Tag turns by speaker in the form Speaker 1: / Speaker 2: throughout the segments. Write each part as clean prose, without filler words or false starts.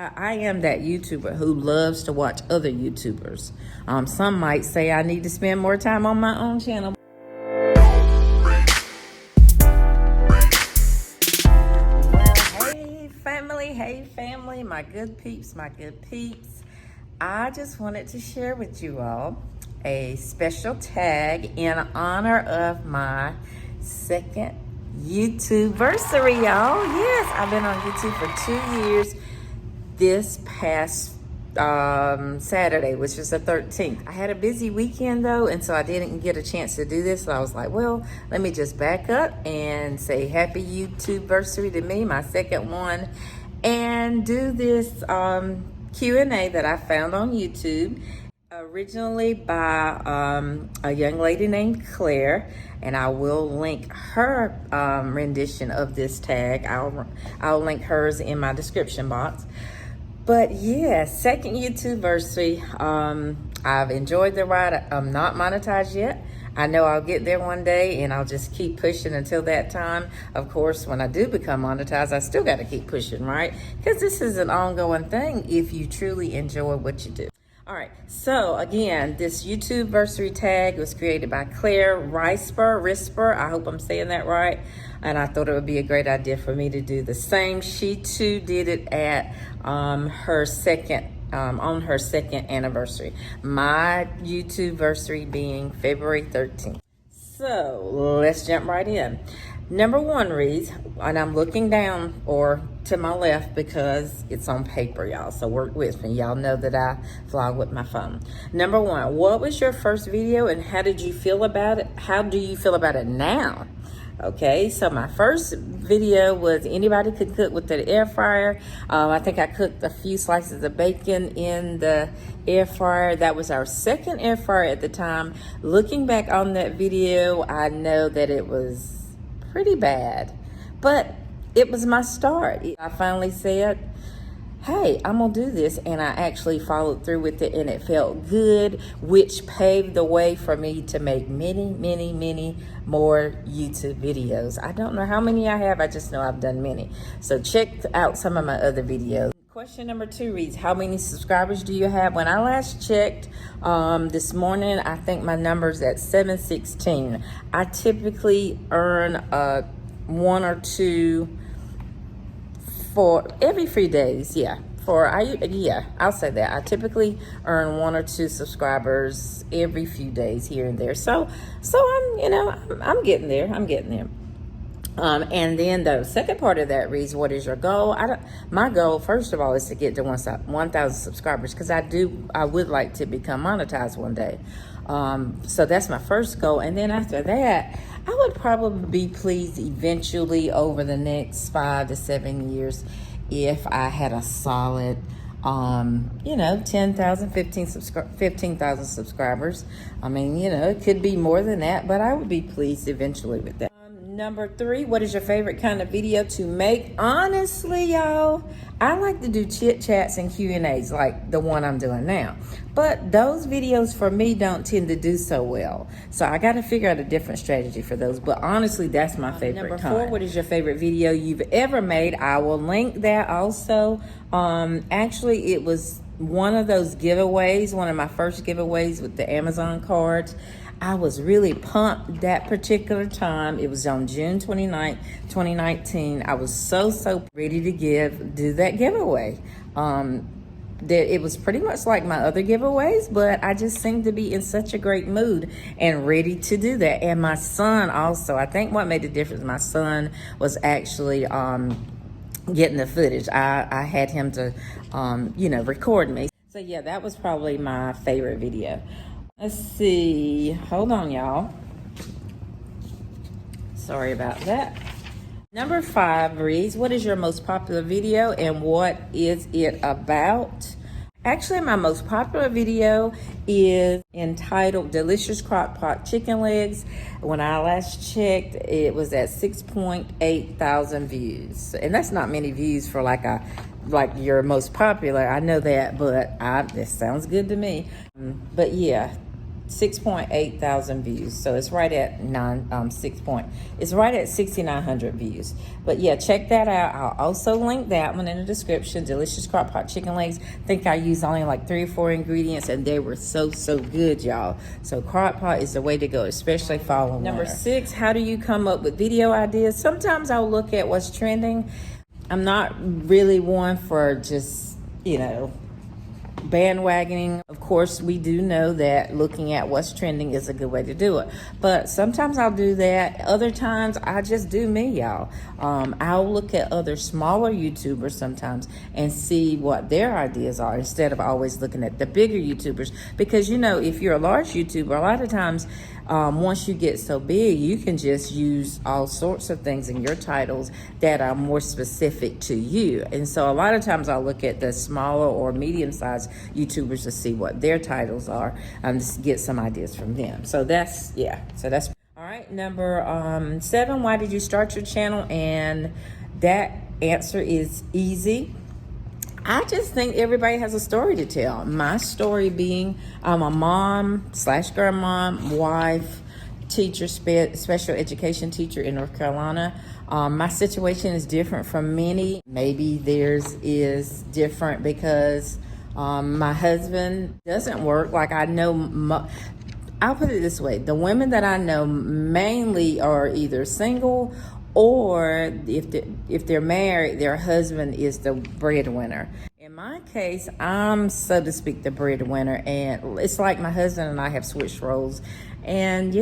Speaker 1: I am that YouTuber who loves to watch other YouTubers. Some might say I need to spend more time on my own channel. Well, hey family, my good peeps, I just wanted to share with you all a special tag in honor of my second YouTubeversary, y'all. Yes, I've been on YouTube for 2 years. This past Saturday, which was the 13th. I had a busy weekend though, and so I didn't get a chance to do this. So I was like, well, let me just back up and say happy YouTubeversary to me, my second one, and do this Q&A that I found on YouTube, originally by a young lady named Claire, and I will link her rendition of this tag. I'll link hers in my description box. But yeah, second YouTubeversary. I've enjoyed the ride. I'm not monetized yet. I know I'll get there one day, and I'll just keep pushing until that time. Of course, when I do become monetized, I still got to keep pushing, right? Because this is an ongoing thing if you truly enjoy what you do. All right, so again, this YouTubeversary tag was created by Claire Risper. I hope I'm saying that right. And I thought it would be a great idea for me to do the same. She too did it at her second anniversary. My YouTubeversary being February 13th. So let's jump right in. Number one reads, and I'm looking down or to my left because it's on paper, y'all, so work with me. Y'all know that I vlog with my phone. Number one, what was your first video and how did you feel about it? How do you feel about it now? Okay, so my first video was anybody could cook with the air fryer. I think I cooked a few slices of bacon in the air fryer. That was our second air fryer at the time. Looking back on that video, I know that it was pretty bad, but it was my start. I finally said, hey, I'm gonna do this, and I actually followed through with it, and it felt good, which paved the way for me to make many more YouTube videos. I don't know how many I have, I just know I've done many. So check out some of my other videos. Question number two reads, how many subscribers do you have? When I last checked this morning, I think my number's at 716. I typically earn one or two for every few days. I'll say that. I typically earn one or two subscribers every few days here and there. So I'm getting there. And then the second part of that reads, what is your goal? My goal, first of all, is to get to 1,000 subscribers, because I would like to become monetized one day. So that's my first goal. And then after that, I would probably be pleased eventually over the next 5 to 7 years if I had a solid 10,000, 15,000 subscribers. I mean, it could be more than that, but I would be pleased eventually with that. Number three, what is your favorite kind of video to make? Honestly, y'all, I like to do chit chats and Q&As like the one I'm doing now. But those videos for me don't tend to do so well. So I got to figure out a different strategy for those. But honestly, that's my favorite. Number four, what is your favorite video you've ever made? I will link that also. Actually, it was one of those giveaways, one of my first giveaways with the Amazon cards. I was really pumped that particular time. It was on June 29th, 2019. I was so ready to do that giveaway. That it was pretty much like my other giveaways, but I just seemed to be in such a great mood and ready to do that. And my son also, I think what made the difference, my son was actually getting the footage. I had him to, record me. So yeah, that was probably my favorite video. Let's see. Hold on, y'all. Sorry about that. Number five reads, what is your most popular video and what is it about? Actually, my most popular video is entitled Delicious Crockpot Chicken Legs. When I last checked, it was at 6.8 thousand views. And that's not many views for like your most popular. I know that, but this sounds good to me. But yeah. 6.8 thousand views, so it's right at it's right at 6,900 views. But yeah, check that out. I'll also link that one in the description. Delicious crock pot chicken legs. I think I used only like 3 or 4 ingredients, and they were so good, y'all. So crock pot is the way to go, especially fall and winter. Number 6, how do you come up with video ideas? Sometimes I'll look at what's trending. I'm not really one for just, bandwagoning. Of course, we do know that looking at what's trending is a good way to do it, but sometimes I'll do that. Other times I just do me, y'all. I'll look at other smaller YouTubers sometimes and see what their ideas are, instead of always looking at the bigger YouTubers, because if you're a large YouTuber, a lot of times once you get so big, you can just use all sorts of things in your titles that are more specific to you. And so a lot of times I'll look at the smaller or medium-sized YouTubers to see what their titles are and just get some ideas from them. So that's all right. Number 7, why did you start your channel? And that answer is easy. I just think everybody has a story to tell. My story being, I'm a mom / grandmom, wife, teacher, special education teacher in North Carolina. My situation is different from many. Maybe theirs is different because my husband doesn't work. Like, I know, I'll put it this way. The women that I know mainly are either single, or if they're married, their husband is the breadwinner. In my case, I'm, so to speak, the breadwinner, and it's like my husband and I have switched roles. And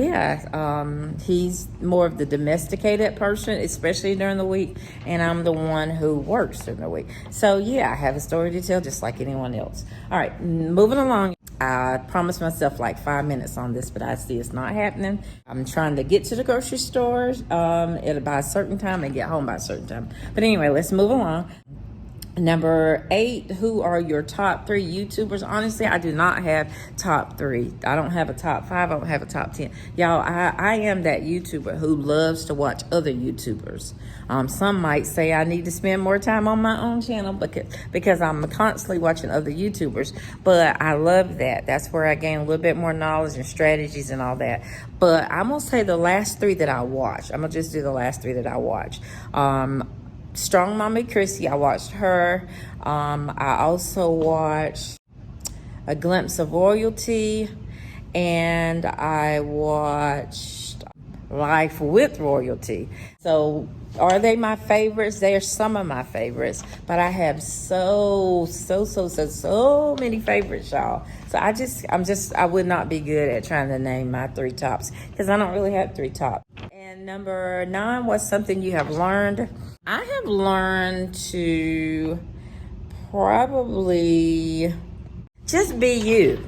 Speaker 1: he's more of the domesticated person, especially during the week, and I'm the one who works during the week. So yeah, I have a story to tell just like anyone else. All right, moving along. I promised myself like 5 minutes on this, but I see it's not happening. I'm trying to get to the grocery store at by a certain time and get home by a certain time. But anyway, let's move along. Number 8, who are your top 3 YouTubers? Honestly, I do not have top 3. I don't have a top 5. I don't have a top 10. Y'all, I am that YouTuber who loves to watch other YouTubers. Some might say I need to spend more time on my own channel because I'm constantly watching other YouTubers. But I love that. That's where I gain a little bit more knowledge and strategies and all that. But I'm going to say the last 3 that I watched. I'm going to just do the last 3 that I watched. Strong Mommy Chrissy, I watched her. I also watched A Glimpse of Royalty, and I watched Life with Royalty. So are they my favorites? They are some of my favorites, but I have so many favorites, y'all. So I would not be good at trying to name my 3 tops because I don't really have 3 tops. And number 9, what's something you have learned? I have learned to probably just be you.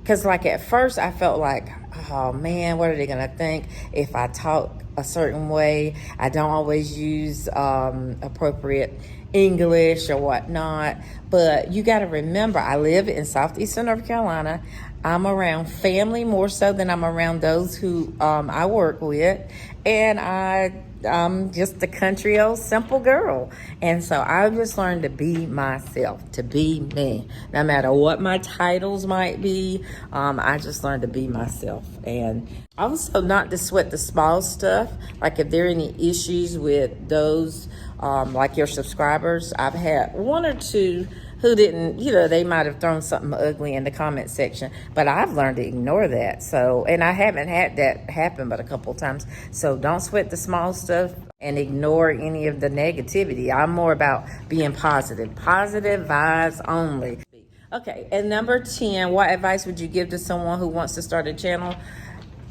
Speaker 1: Because like at first I felt like, oh man, what are they going to think if I talk a certain way? I don't always use appropriate English or whatnot. But you got to remember, I live in southeastern North Carolina. I'm around family more so than I'm around those who I work with. And I'm just a country old simple girl. And so I just learned to be myself, to be me. No matter what my titles might be, I just learned to be myself. And also not to sweat the small stuff. Like if there are any issues with those, like your subscribers, I've had 1 or 2 who didn't, they might have thrown something ugly in the comment section, but I've learned to ignore that. So, and I haven't had that happen but a couple of times. So don't sweat the small stuff and ignore any of the negativity. I'm more about being positive vibes only. Okay, and number 10, what advice would you give to someone who wants to start a channel?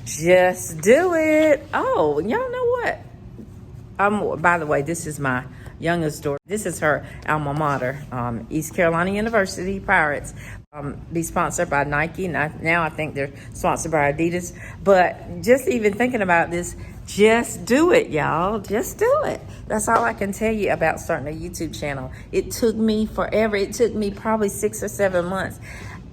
Speaker 1: Just do it. Oh, y'all know what? By the way, this is my youngest daughter. This is her alma mater, East Carolina University Pirates. Be sponsored by Nike. Now I think they're sponsored by Adidas. But just even thinking about this, just do it, y'all. Just do it. That's all I can tell you about starting a YouTube channel. It took me forever. It took me probably 6 or 7 months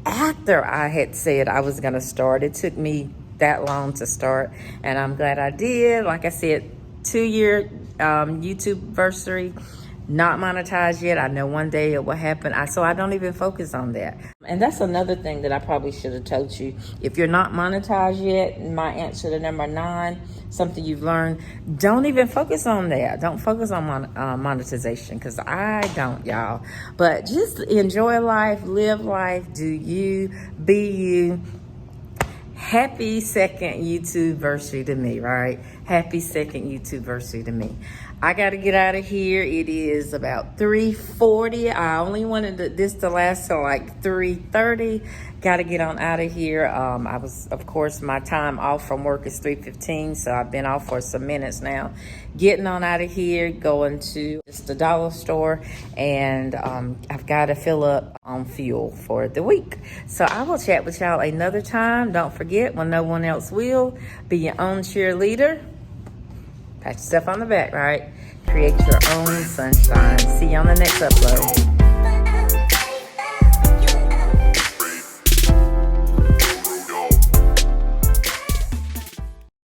Speaker 1: after I had said I was going to start. It took me that long to start, and I'm glad I did. Like I said, 2-year YouTubeversary, not monetized yet. I know one day it will happen. So I don't even focus on that. And that's another thing that I probably should have told you. If you're not monetized yet, my answer to number 9, something you've learned, don't even focus on that. Don't focus on monetization, because I don't, y'all. But just enjoy life, live life, do you, be you. Happy second YouTubeversary to me, right? Happy second YouTubeversary to me. I got to get out of here. It is about 3:40. I only wanted this to last till like 3:30. Got to get on out of here. I was, of course, my time off from work is 3:15, so I've been off for some minutes now. Getting on out of here, going to just the dollar store, and I've got to fill up on fuel for the week. So I will chat with y'all another time. Don't forget, when no one else will, be your own cheerleader. Pat yourself on the back, right? Create your own sunshine. See you on the next upload.